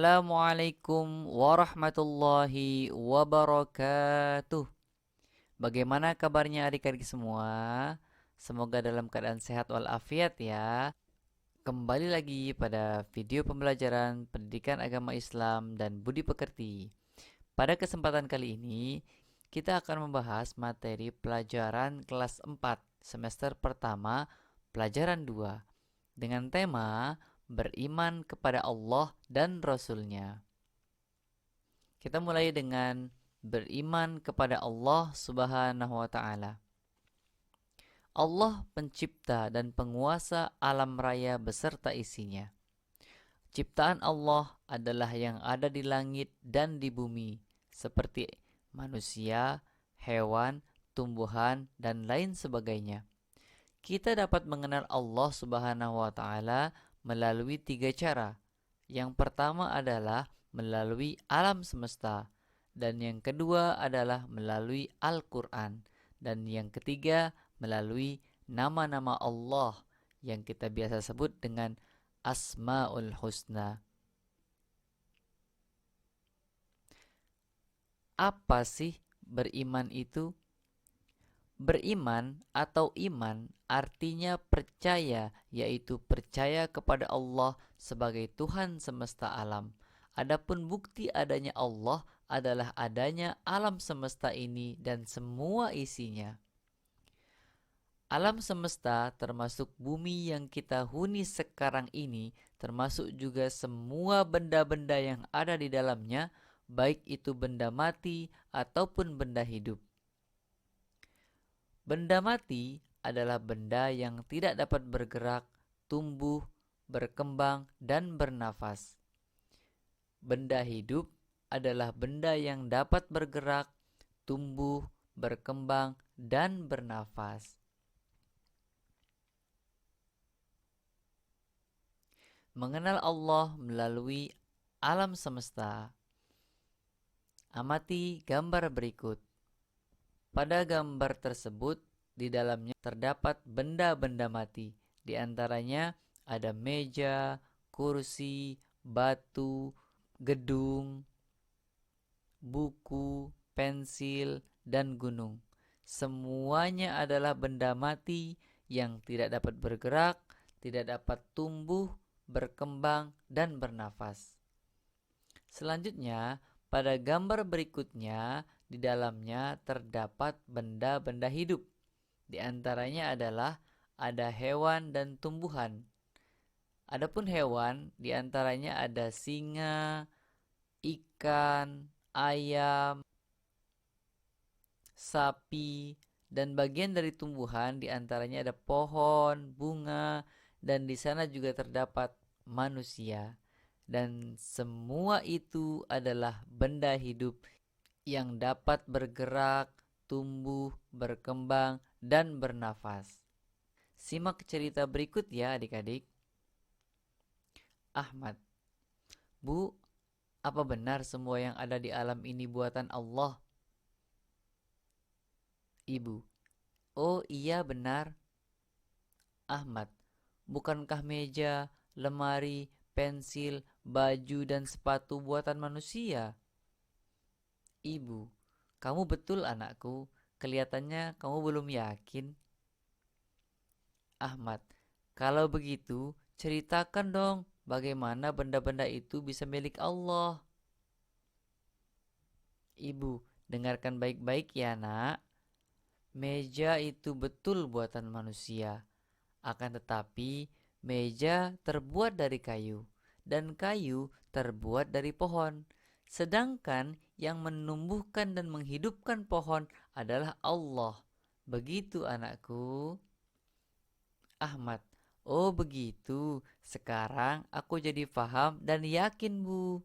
Assalamualaikum warahmatullahi wabarakatuh. Bagaimana kabarnya adik-adik semua? Semoga dalam keadaan sehat walafiat ya. Kembali lagi pada video pembelajaran pendidikan agama Islam dan budi pekerti. Pada kesempatan kali ini, kita akan membahas materi pelajaran kelas 4 semester pertama pelajaran 2 dengan tema beriman kepada Allah dan Rasul-Nya. Kita mulai dengan beriman kepada Allah Subhanahu wa taala. Allah pencipta dan penguasa alam raya beserta isinya. Ciptaan Allah adalah yang ada di langit dan di bumi, seperti manusia, hewan, tumbuhan, dan lain sebagainya. Kita dapat mengenal Allah Subhanahu wa taala melalui 3 cara. Yang pertama adalah melalui alam semesta, dan yang kedua adalah melalui Al-Qur'an, dan yang ketiga melalui nama-nama Allah yang kita biasa sebut dengan Asmaul Husna. Apa sih beriman itu? Beriman atau iman artinya percaya, yaitu percaya kepada Allah sebagai Tuhan semesta alam. Adapun bukti adanya Allah adalah adanya alam semesta ini dan semua isinya. Alam semesta termasuk bumi yang kita huni sekarang ini, termasuk juga semua benda-benda yang ada di dalamnya, baik itu benda mati ataupun benda hidup. Benda mati adalah benda yang tidak dapat bergerak, tumbuh, berkembang, dan bernafas. Benda hidup adalah benda yang dapat bergerak, tumbuh, berkembang, dan bernafas. Mengenal Allah melalui alam semesta. Amati gambar berikut. Pada gambar tersebut, di dalamnya terdapat benda-benda mati. Di antaranya ada meja, kursi, batu, gedung, buku, pensil, dan gunung. Semuanya adalah benda mati yang tidak dapat bergerak, tidak dapat tumbuh, berkembang, dan bernafas. Selanjutnya, pada gambar berikutnya, di dalamnya terdapat benda-benda hidup. Di antaranya adalah ada hewan dan tumbuhan. Adapun hewan, di antaranya ada singa, ikan, ayam, sapi, dan bagian dari tumbuhan di antaranya ada pohon, bunga, dan di sana juga terdapat manusia. Dan semua itu adalah benda hidup yang dapat bergerak, tumbuh, berkembang, dan bernafas. Simak cerita berikut ya adik-adik. Ahmad, Bu, apa benar semua yang ada di alam ini buatan Allah? Ibu, oh iya benar. Ahmad, bukankah meja, lemari, pensil, baju, dan sepatu buatan manusia? Ibu, kamu betul anakku. Kelihatannya kamu belum yakin. Ahmad, kalau begitu ceritakan dong bagaimana benda-benda itu bisa milik Allah. Ibu, dengarkan baik-baik ya nak. Meja itu betul buatan manusia. Akan tetapi meja terbuat dari kayu dan kayu terbuat dari pohon. Sedangkan yang menumbuhkan dan menghidupkan pohon adalah Allah. Begitu anakku. Ahmad, oh begitu. Sekarang aku jadi paham dan yakin, Bu.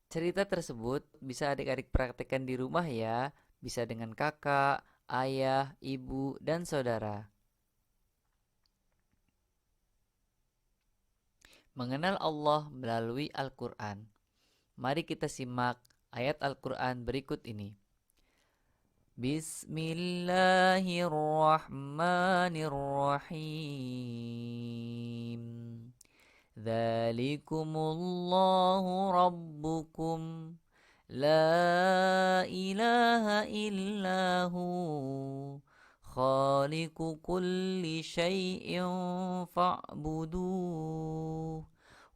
Cerita tersebut bisa adik-adik praktekkan di rumah ya. Bisa dengan kakak, ayah, ibu, dan saudara. Mengenal Allah melalui Al-Quran. Mari kita simak ayat Al-Quran berikut ini. Bismillahirrahmanirrahim. Dzalikumullahu rabbukum la ilaha illahu khaliqu kulli syai'in fa'buduh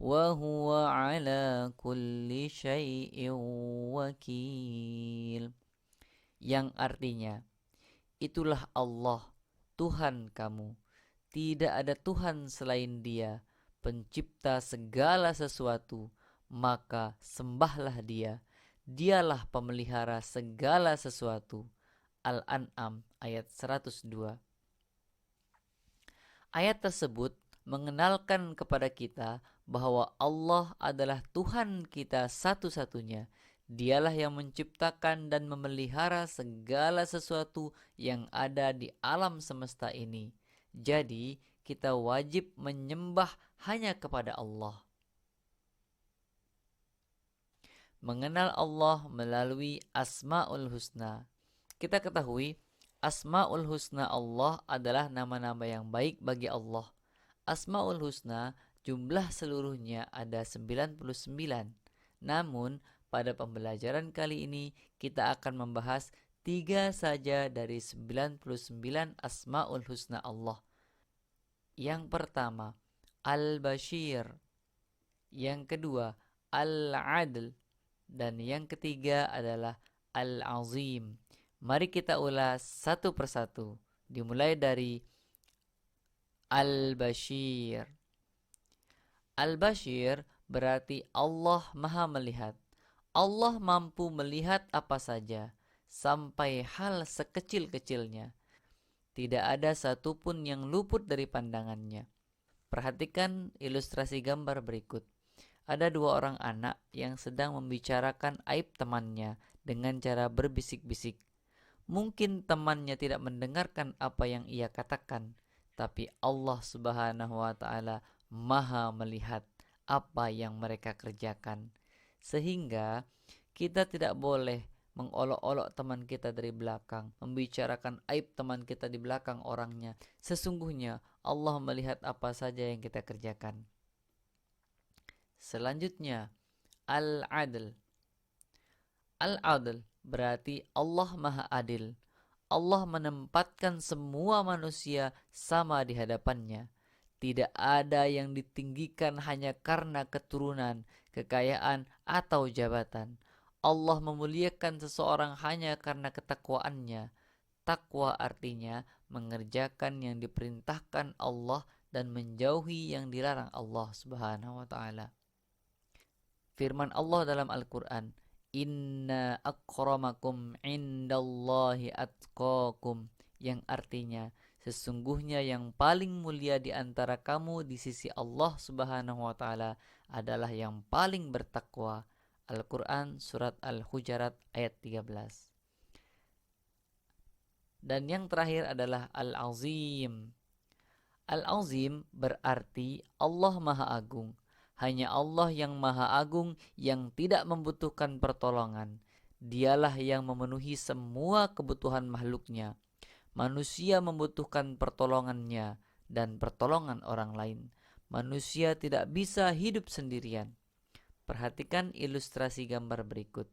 wa huwa ala kulli syai'in wakil. Yang artinya, itulah Allah, Tuhan kamu. Tidak ada Tuhan selain Dia, pencipta segala sesuatu. Maka sembahlah Dia. Dialah pemelihara segala sesuatu. Al-An'am ayat 102. Ayat tersebut mengenalkan kepada kita bahwa Allah adalah Tuhan kita satu-satunya. Dialah yang menciptakan dan memelihara segala sesuatu yang ada di alam semesta ini. Jadi, kita wajib menyembah hanya kepada Allah. Mengenal Allah melalui Asmaul Husna. Kita ketahui Asmaul Husna Allah adalah nama-nama yang baik bagi Allah. Asmaul Husna jumlah seluruhnya ada 99. Namun pada pembelajaran kali ini kita akan membahas 3 saja dari 99 Asmaul Husna Allah. Yang pertama, Al-Bashir. Yang kedua, Al-Adl. Dan yang ketiga adalah Al-Azim. Mari kita ulas satu persatu. Dimulai dari Al-Bashir. Al-Bashir berarti Allah Maha Melihat. Allah mampu melihat apa saja, sampai hal sekecil-kecilnya. Tidak ada satupun yang luput dari pandangannya. Perhatikan ilustrasi gambar berikut. Ada 2 orang anak yang sedang membicarakan aib temannya dengan cara berbisik-bisik. Mungkin temannya tidak mendengarkan apa yang ia katakan, tapi Allah Subhanahu wa Ta'ala Maha melihat apa yang mereka kerjakan. Sehingga kita tidak boleh mengolok-olok teman kita dari belakang, membicarakan aib teman kita di belakang orangnya. Sesungguhnya Allah melihat apa saja yang kita kerjakan. Selanjutnya, Al-Adl. Al-Adl berarti Allah Maha Adil. Allah menempatkan semua manusia sama di hadapannya. Tidak ada yang ditinggikan hanya karena keturunan, kekayaan, atau jabatan. Allah memuliakan seseorang hanya karena ketakwaannya. Takwa artinya mengerjakan yang diperintahkan Allah dan menjauhi yang dilarang Allah Subhanahu wa Ta'ala. Firman Allah dalam Al-Quran, Inna akramakum indallahi atqakum, yang artinya sesungguhnya yang paling mulia di antara kamu di sisi Allah Subhanahu wa Ta'ala adalah yang paling bertakwa. Al-Quran surat Al-Hujarat ayat 13. Dan yang terakhir adalah Al-Azim. Al-Azim berarti Allah Maha Agung. Hanya Allah yang Maha Agung yang tidak membutuhkan pertolongan. Dialah yang memenuhi semua kebutuhan makhluknya. Manusia membutuhkan pertolongannya dan pertolongan orang lain. Manusia tidak bisa hidup sendirian. Perhatikan ilustrasi gambar berikut.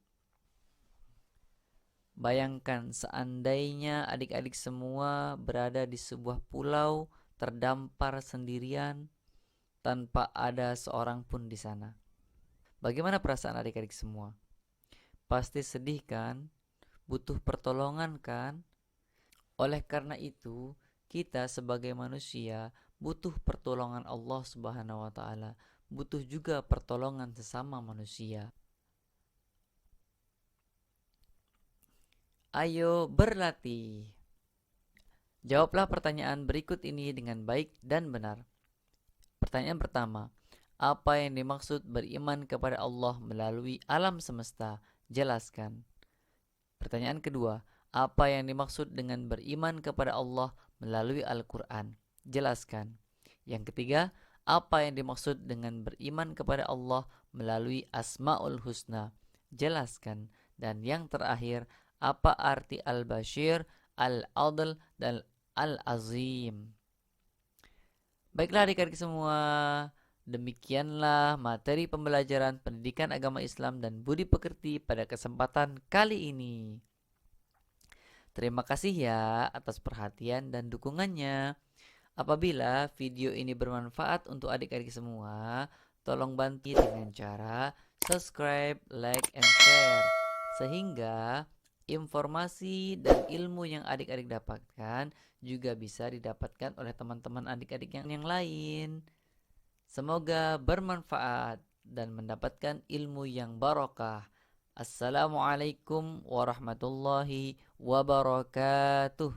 Bayangkan seandainya adik-adik semua berada di sebuah pulau terdampar sendirian tanpa ada seorang pun di sana. Bagaimana perasaan adik-adik semua? Pasti sedih kan? Butuh pertolongan kan? Oleh karena itu, kita sebagai manusia butuh pertolongan Allah Subhanahu wa Ta'ala. Butuh juga pertolongan sesama manusia. Ayo berlatih. Jawablah pertanyaan berikut ini dengan baik dan benar. Pertanyaan pertama, apa yang dimaksud beriman kepada Allah melalui alam semesta? Jelaskan. Pertanyaan kedua, apa yang dimaksud dengan beriman kepada Allah melalui Al-Quran? Jelaskan. Yang ketiga, apa yang dimaksud dengan beriman kepada Allah melalui Asmaul Husna? Jelaskan. Dan yang terakhir, apa arti Al-Bashir, Al-Adl, dan Al-Azim? Baiklah adik-adik semua, Demikianlah materi pembelajaran pendidikan agama Islam dan budi pekerti pada kesempatan kali ini. Terima kasih ya atas perhatian dan dukungannya. Apabila video ini bermanfaat untuk adik-adik semua, tolong bantu dengan cara subscribe, like, and share. Sehingga informasi dan ilmu yang adik-adik dapatkan juga bisa didapatkan oleh teman-teman adik-adik yang lain. Semoga bermanfaat dan mendapatkan ilmu yang barokah. Assalamualaikum warahmatullahi wabarakatuh.